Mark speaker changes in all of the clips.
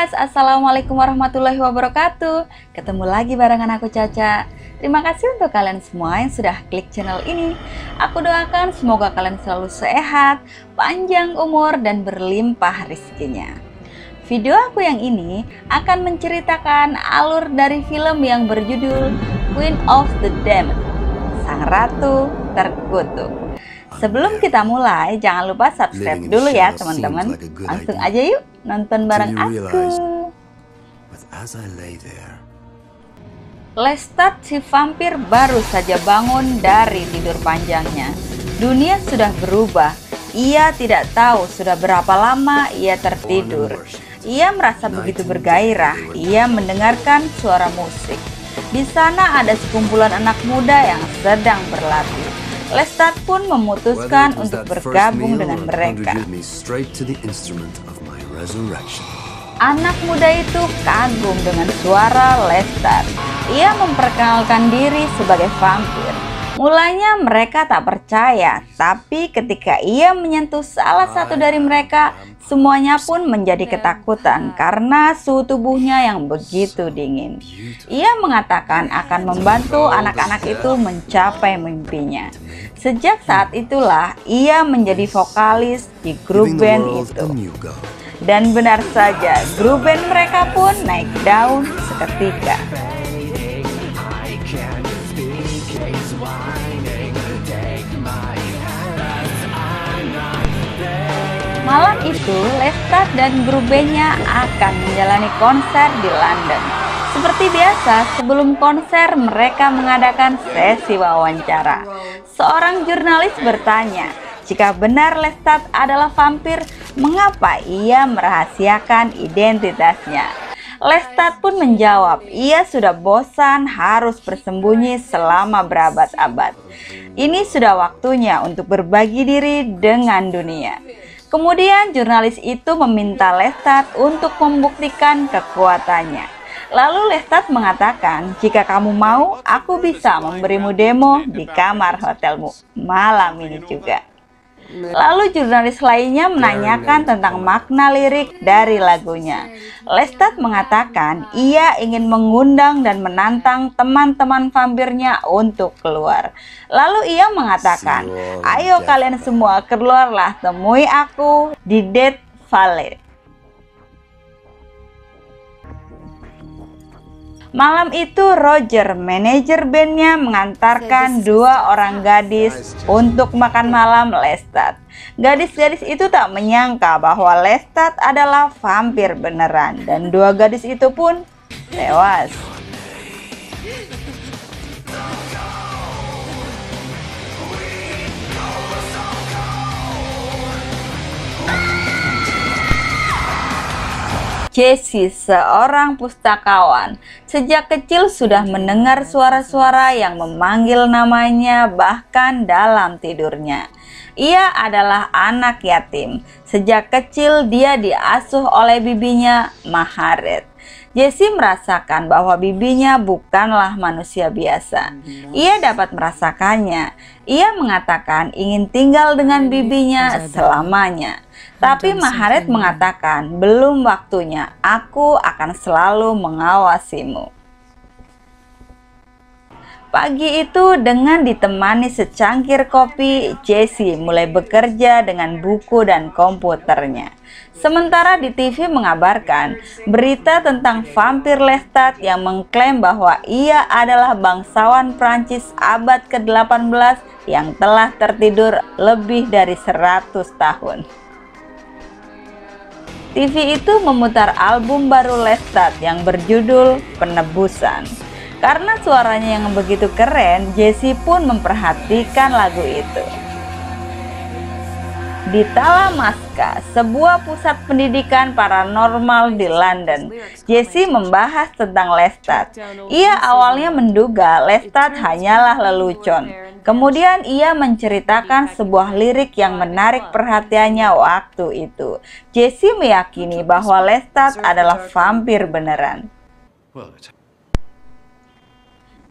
Speaker 1: guys, assalamualaikum warahmatullahi wabarakatuh. Ketemu lagi barengan aku Caca. Terima kasih untuk kalian semua yang sudah klik channel ini. Aku doakan semoga kalian selalu sehat, panjang umur, dan berlimpah rezekinya. Video aku yang ini akan menceritakan alur dari film yang berjudul Queen of the Damned, Sang Ratu Terkutuk. Sebelum kita mulai, jangan lupa subscribe dulu ya teman-teman. Langsung aja yuk nonton bareng aku. Lestat si vampir baru saja bangun dari tidur panjangnya. Dunia sudah berubah. Ia tidak tahu sudah berapa lama ia tertidur. Ia merasa begitu bergairah. Ia mendengarkan suara musik. Di sana ada sekumpulan anak muda yang sedang berlatih. Lestat pun memutuskan untuk bergabung dengan mereka. Anak muda itu kagum dengan suara Lestat. Ia memperkenalkan diri sebagai vampir. Mulanya mereka tak percaya, tapi ketika ia menyentuh salah satu dari mereka, semuanya pun menjadi ketakutan karena suhu tubuhnya yang begitu dingin. Ia mengatakan akan membantu anak-anak itu mencapai mimpinya. Sejak saat itulah ia menjadi vokalis di grup band itu. Dan benar saja, grup band mereka pun naik daun seketika. Malam itu, Lestat dan grup bandnya akan menjalani konser di London. Seperti biasa, sebelum konser mereka mengadakan sesi wawancara. Seorang jurnalis bertanya, jika benar Lestat adalah vampir, mengapa ia merahasiakan identitasnya? Lestat pun menjawab, ia sudah bosan harus bersembunyi selama berabad-abad. Ini sudah waktunya untuk berbagi diri dengan dunia. Kemudian jurnalis itu meminta Lestat untuk membuktikan kekuatannya. Lalu Lestat mengatakan, jika kamu mau, aku bisa memberimu demo di kamar hotelmu malam ini juga. Lalu jurnalis lainnya menanyakan tentang makna lirik dari lagunya. Lestat mengatakan ia ingin mengundang dan menantang teman-teman vampirnya untuk keluar. Lalu ia mengatakan, ayo kalian semua keluarlah, temui aku di Death Valley. Malam itu Roger, manajer bandnya, mengantarkan dua orang gadis untuk makan malam Lestat. Gadis-gadis itu tak menyangka bahwa Lestat adalah vampir beneran, dan dua gadis itu pun tewas. Jesse, seorang pustakawan, sejak kecil sudah mendengar suara-suara yang memanggil namanya bahkan dalam tidurnya. Ia adalah anak yatim. Sejak kecil dia diasuh oleh bibinya, Maharet. Jesse merasakan bahwa bibinya bukanlah manusia biasa. Ia dapat merasakannya. Ia mengatakan ingin tinggal dengan bibinya selamanya. Tapi Maharet mengatakan, belum waktunya, aku akan selalu mengawasimu. Pagi itu dengan ditemani secangkir kopi, Jesse mulai bekerja dengan buku dan komputernya. Sementara di TV mengabarkan berita tentang vampir Lestat yang mengklaim bahwa ia adalah bangsawan Prancis abad ke-18 yang telah tertidur lebih dari 100 tahun. TV itu memutar album baru Lestat yang berjudul Penebusan. Karena suaranya yang begitu keren, Jesse pun memperhatikan lagu itu. Di Talamasca, sebuah pusat pendidikan paranormal di London, Jesse membahas tentang Lestat. Ia awalnya menduga Lestat hanyalah lelucon. Kemudian ia menceritakan sebuah lirik yang menarik perhatiannya waktu itu. Jesse meyakini bahwa Lestat adalah vampir beneran.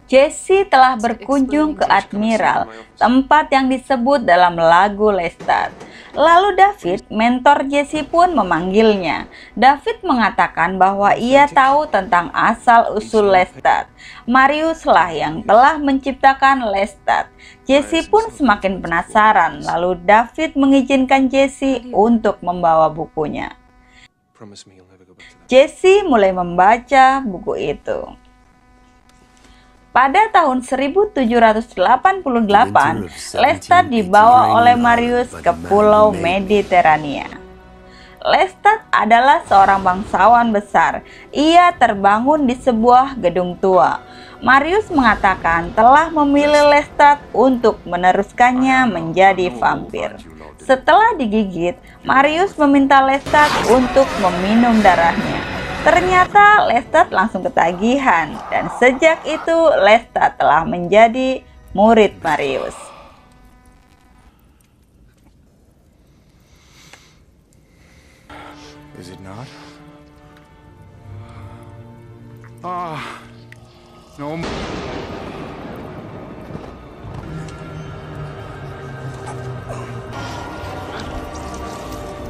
Speaker 1: Jesse telah berkunjung ke Admiral, tempat yang disebut dalam lagu Lestat. Lalu David, mentor Jesse pun memanggilnya. David mengatakan bahwa ia tahu tentang asal-usul Lestat. Marius lah yang telah menciptakan Lestat. Jesse pun semakin penasaran, lalu David mengizinkan Jesse untuk membawa bukunya. Jesse mulai membaca buku itu. Pada tahun 1788, Lestat dibawa oleh Marius ke Pulau Mediterania. Lestat adalah seorang bangsawan besar. Ia terbangun di sebuah gedung tua. Marius mengatakan telah memilih Lestat untuk meneruskannya menjadi vampir. Setelah digigit, Marius meminta Lestat untuk meminum darahnya. Ternyata Lestat langsung ketagihan, dan sejak itu Lestat telah menjadi murid Marius.
Speaker 2: Is it not? No.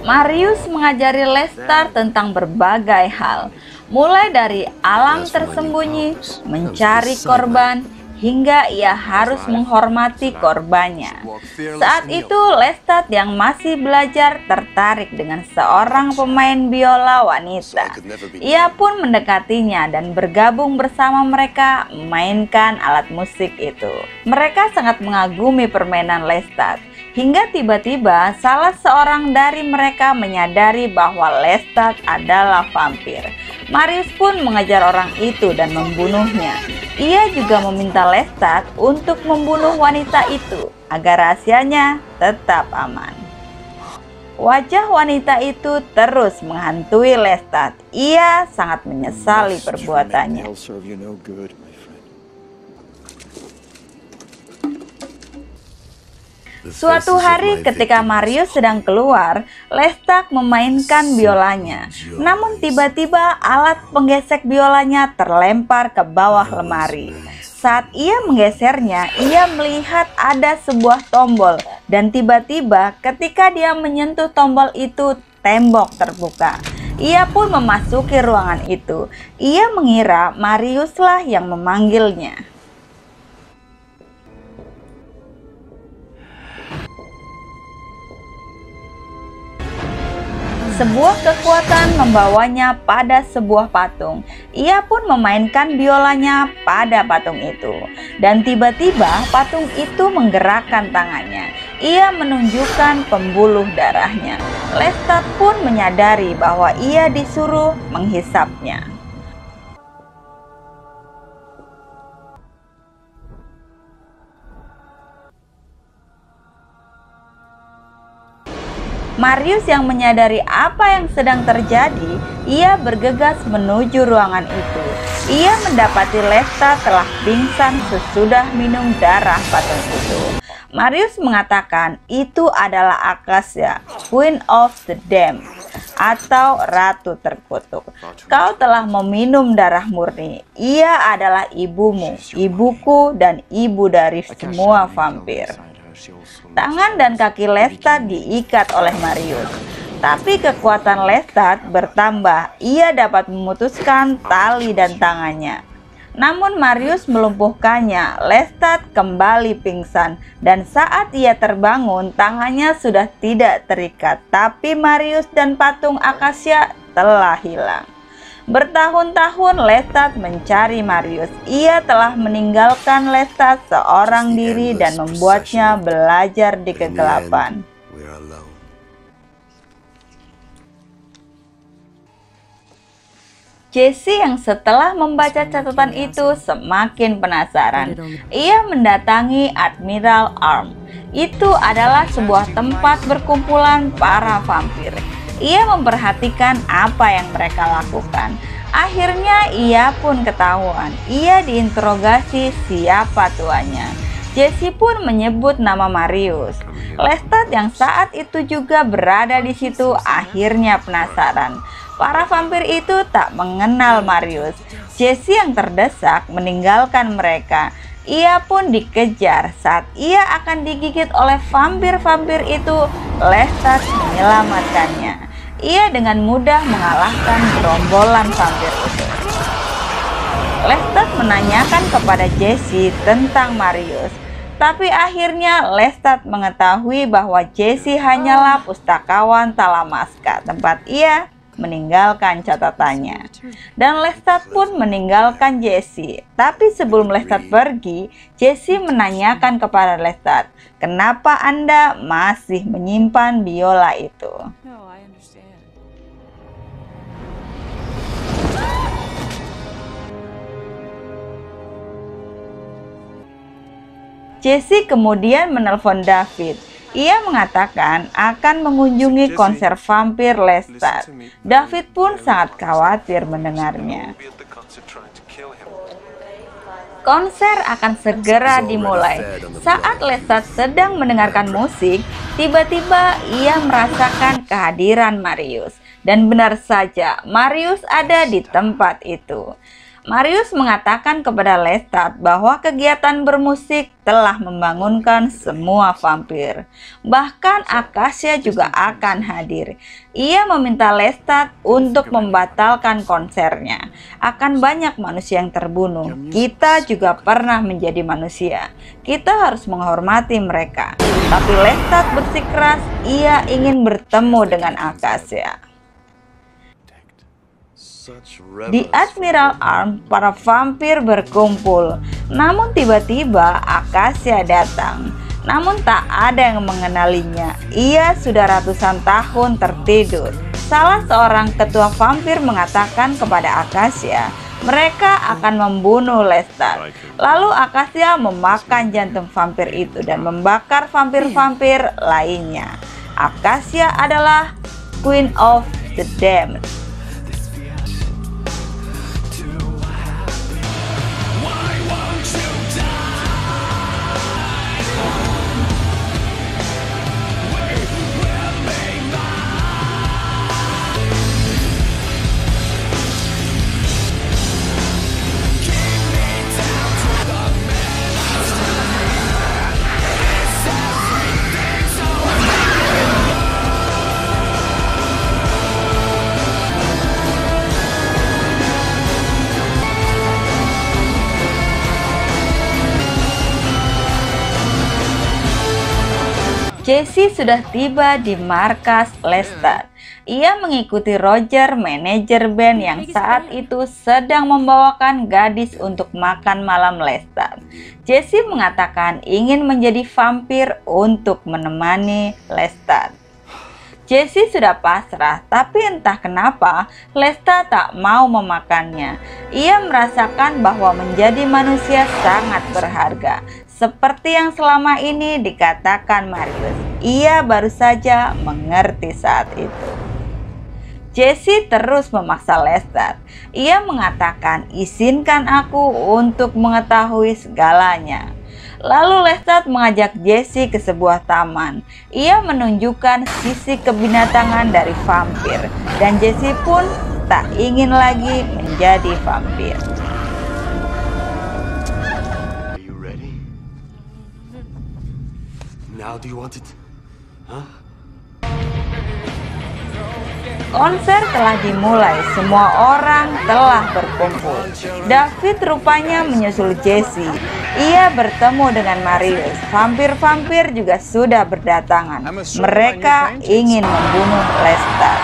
Speaker 1: Marius mengajari Lestat tentang berbagai hal, mulai dari alam tersembunyi, mencari korban, hingga ia harus menghormati korbannya. Saat itu Lestat yang masih belajar tertarik dengan seorang pemain biola wanita. Ia pun mendekatinya dan bergabung bersama mereka memainkan alat musik itu. Mereka sangat mengagumi permainan Lestat. Hingga tiba-tiba salah seorang dari mereka menyadari bahwa Lestat adalah vampir. Marius pun mengejar orang itu dan membunuhnya. Ia juga meminta Lestat untuk membunuh wanita itu agar rahasianya tetap aman. Wajah wanita itu terus menghantui Lestat. Ia sangat menyesali perbuatannya. Suatu hari ketika Marius sedang keluar, Lestat memainkan biolanya. Namun tiba-tiba alat penggesek biolanya terlempar ke bawah lemari. Saat ia menggesernya, ia melihat ada sebuah tombol. Dan tiba-tiba ketika dia menyentuh tombol itu, tembok terbuka. Ia pun memasuki ruangan itu. Ia mengira Mariuslah yang memanggilnya. Sebuah kekuatan membawanya pada sebuah patung. Ia pun memainkan biolanya pada patung itu. Dan tiba-tiba patung itu menggerakkan tangannya. Ia menunjukkan pembuluh darahnya. Lestat pun menyadari bahwa ia disuruh menghisapnya. Marius yang menyadari apa yang sedang terjadi, ia bergegas menuju ruangan itu. Ia mendapati Lestat telah pingsan sesudah minum darah patung itu. Marius mengatakan itu adalah Acacia, Queen of the Damned, atau Ratu Terkutuk. Kau telah meminum darah murni. Ia adalah ibumu, ibuku, dan ibu dari semua vampir. Tangan dan kaki Lestat diikat oleh Marius. Tapi kekuatan Lestat bertambah. Ia dapat memutuskan tali dan tangannya. Namun Marius melumpuhkannya. Lestat kembali pingsan. Dan saat ia terbangun, tangannya sudah tidak terikat. Tapi Marius dan patung Acacia telah hilang. Bertahun-tahun Lestat mencari Marius. Ia telah meninggalkan Lestat seorang diri dan membuatnya belajar di kegelapan. Jesse yang setelah membaca catatan itu semakin penasaran. Ia mendatangi Admiral Arm. Itu adalah sebuah tempat berkumpulan para vampir. Ia memperhatikan apa yang mereka lakukan. Akhirnya ia pun ketahuan. Ia diinterogasi siapa tuannya. Jesse pun menyebut nama Marius. Lestat yang saat itu juga berada di situ akhirnya penasaran. Para vampir itu tak mengenal Marius. Jesse yang terdesak meninggalkan mereka. Ia pun dikejar. Saat ia akan digigit oleh vampir-vampir itu, Lestat menyelamatkannya. Ia dengan mudah mengalahkan gerombolan vampir itu. Lestat menanyakan kepada Jesse tentang Marius, tapi akhirnya Lestat mengetahui bahwa Jesse hanyalah pustakawan Talamasca, tempat ia meninggalkan catatannya. Dan Lestat pun meninggalkan Jesse. Tapi sebelum Lestat pergi, Jesse menanyakan kepada Lestat, "Kenapa Anda masih menyimpan biola itu?" Jesse kemudian menelpon David. Ia mengatakan akan mengunjungi konser vampir Lestat. David pun sangat khawatir mendengarnya. Konser akan segera dimulai. Saat Lestat sedang mendengarkan musik, tiba-tiba ia merasakan kehadiran Marius. Dan benar saja, Marius ada di tempat itu. Marius mengatakan kepada Lestat bahwa kegiatan bermusik telah membangunkan semua vampir. Bahkan Acacia juga akan hadir. Ia meminta Lestat untuk membatalkan konsernya. Akan banyak manusia yang terbunuh. Kita juga pernah menjadi manusia. Kita harus menghormati mereka. Tapi Lestat bersikeras ia ingin bertemu dengan Acacia. Di Admiral Arm, para vampir berkumpul. Namun tiba-tiba Acacia datang. Namun tak ada yang mengenalinya. Ia sudah ratusan tahun tertidur. Salah seorang ketua vampir mengatakan kepada Acacia, mereka akan membunuh Lestat. Lalu Acacia memakan jantung vampir itu dan membakar vampir-vampir lainnya. Acacia adalah Queen of the Damned. Jesse sudah tiba di markas Lestat. Ia mengikuti Roger, manajer band yang saat itu sedang membawakan gadis untuk makan malam Lestat. Jesse mengatakan ingin menjadi vampir untuk menemani Lestat. Jesse sudah pasrah, tapi entah kenapa Lestat tak mau memakannya. Ia merasakan bahwa menjadi manusia sangat berharga. Seperti yang selama ini dikatakan Marius, ia baru saja mengerti saat itu. Jesse terus memaksa Lestat. Ia mengatakan, "Izinkan aku untuk mengetahui segalanya." Lalu Lestat mengajak Jesse ke sebuah taman. Ia menunjukkan sisi kebinatangan dari vampir, dan Jesse pun tak ingin lagi menjadi vampir.
Speaker 2: Now do you want it? Huh?
Speaker 1: Konser telah dimulai, semua orang telah berkumpul. David rupanya menyusul Jesse. Ia bertemu dengan Marius. Vampir-vampir juga sudah berdatangan. Mereka ingin membunuh Lestat.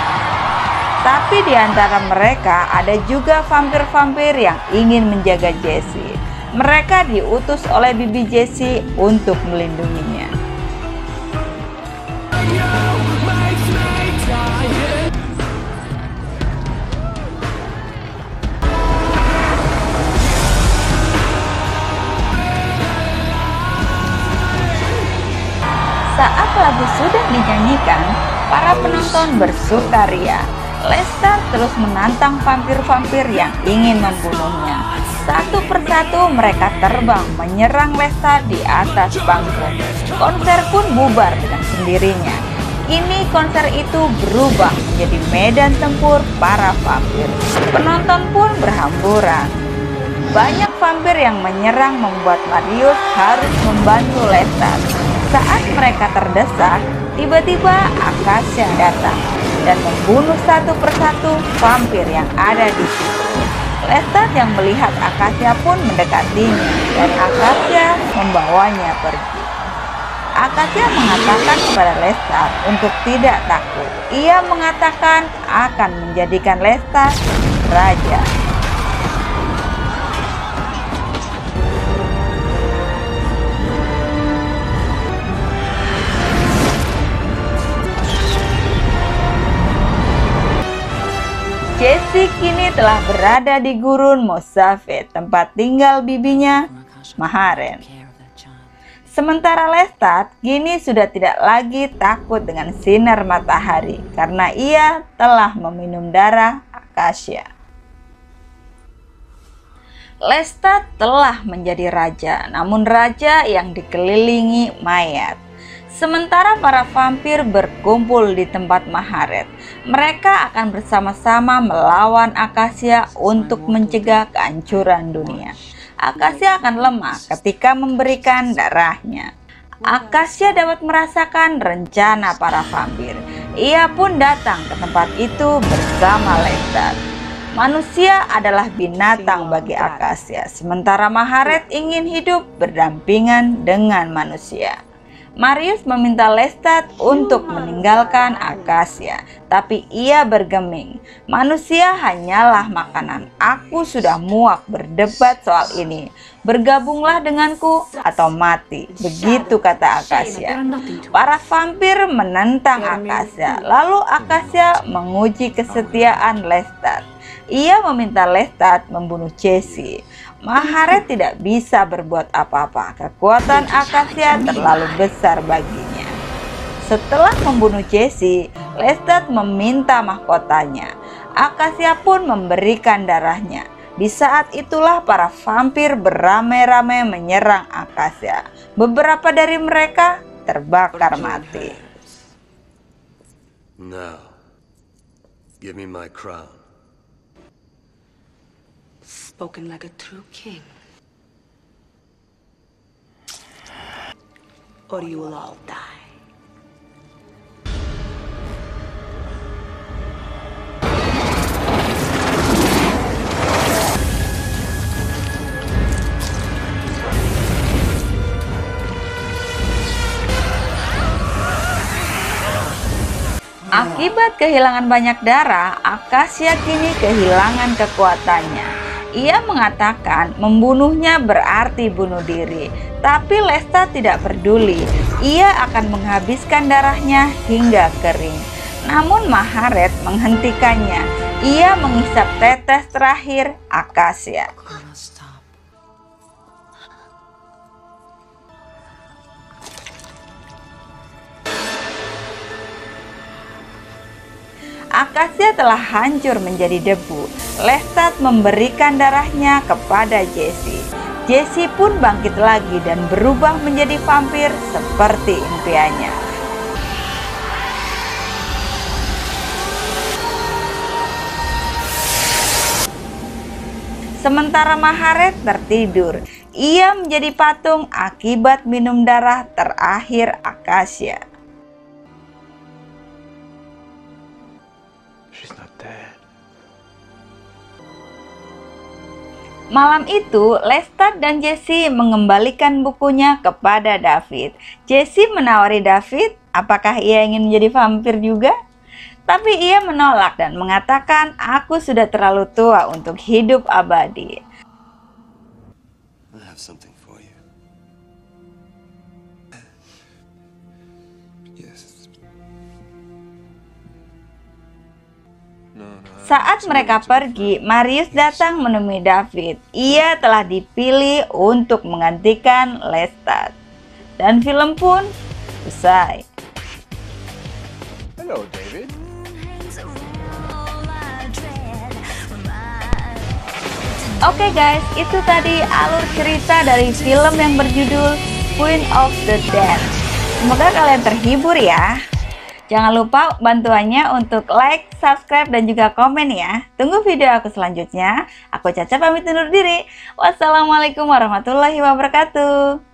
Speaker 1: Tapi di antara mereka ada juga vampir-vampir yang ingin menjaga Jesse. Mereka diutus oleh bibi Jesse untuk melindunginya. Saat lagu sudah dinyanyikan, para penonton bersukaria. Lestat terus menantang vampir-vampir yang ingin membunuhnya. Satu persatu mereka terbang menyerang Lestat di atas panggung. Konser pun bubar dengan sendirinya. Kini konser itu berubah menjadi medan tempur para vampir. Penonton pun berhamburan. Banyak vampir yang menyerang membuat Marius harus membantu Lestat. Saat mereka terdesak, tiba-tiba Acacia datang dan membunuh satu persatu vampir yang ada di situ. Lestat yang melihat Acacia pun mendekatinya dan Acacia membawanya pergi. Acacia mengatakan kepada Lestat untuk tidak takut. Ia mengatakan akan menjadikan Lestat raja. Jessie kini telah berada di gurun Mosafet, tempat tinggal bibinya, Maharen. Sementara Lestat kini sudah tidak lagi takut dengan sinar matahari karena ia telah meminum darah Acacia. Lestat telah menjadi raja, namun raja yang dikelilingi mayat. Sementara para vampir berkumpul di tempat Maharet, mereka akan bersama-sama melawan Acacia untuk mencegah kehancuran dunia. Acacia akan lemah ketika memberikan darahnya. Acacia dapat merasakan rencana para vampir. Ia pun datang ke tempat itu bersama Lestat. Manusia adalah binatang bagi Acacia, sementara Maharet ingin hidup berdampingan dengan manusia. Marius meminta Lestat untuk meninggalkan Acacia, tapi ia bergeming. Manusia hanyalah makanan. Aku sudah muak berdebat soal ini. Bergabunglah denganku atau mati. Begitu kata Acacia. Para vampir menentang Acacia. Lalu Acacia menguji kesetiaan Lestat. Ia meminta Lestat membunuh Jessie. Maharet tidak bisa berbuat apa-apa. Kekuatan Acacia terlalu besar baginya. Setelah membunuh Jessie, Lestat meminta mahkotanya. Acacia pun memberikan darahnya. Di saat itulah para vampir beramai-ramai menyerang Acacia. Beberapa dari mereka terbakar mati.
Speaker 2: Now, give me my crown.
Speaker 3: Spoken like a true king. Or you will all die.
Speaker 1: Akibat kehilangan banyak darah, Acacia kini kehilangan kekuatannya. Ia mengatakan membunuhnya berarti bunuh diri, tapi Lestat tidak peduli. Ia akan menghabiskan darahnya hingga kering. Namun Maharet menghentikannya. Ia menghisap tetes terakhir Acacia. Acacia telah hancur menjadi debu. Lestat memberikan darahnya kepada Jessie. Jessie pun bangkit lagi dan berubah menjadi vampir seperti impiannya. Sementara Maharet tertidur. Ia menjadi patung akibat minum darah terakhir Acacia. Malam itu, Lestat dan Jessie mengembalikan bukunya kepada David. Jessie menawari David, apakah ia ingin menjadi vampir juga? Tapi ia menolak dan mengatakan, aku sudah terlalu tua untuk hidup abadi.
Speaker 2: I have something for you. Yes.
Speaker 1: Saat mereka pergi, Marius datang menemui David. Ia telah dipilih untuk menggantikan Lestat. Dan film pun usai.
Speaker 4: Hello, David.
Speaker 1: Oke guys, itu tadi alur cerita dari film yang berjudul Queen of the Dead. Semoga kalian terhibur ya. Jangan lupa bantuannya untuk like, subscribe, dan juga komen ya. Tunggu video aku selanjutnya. Aku Caca pamit undur diri. Wassalamualaikum warahmatullahi wabarakatuh.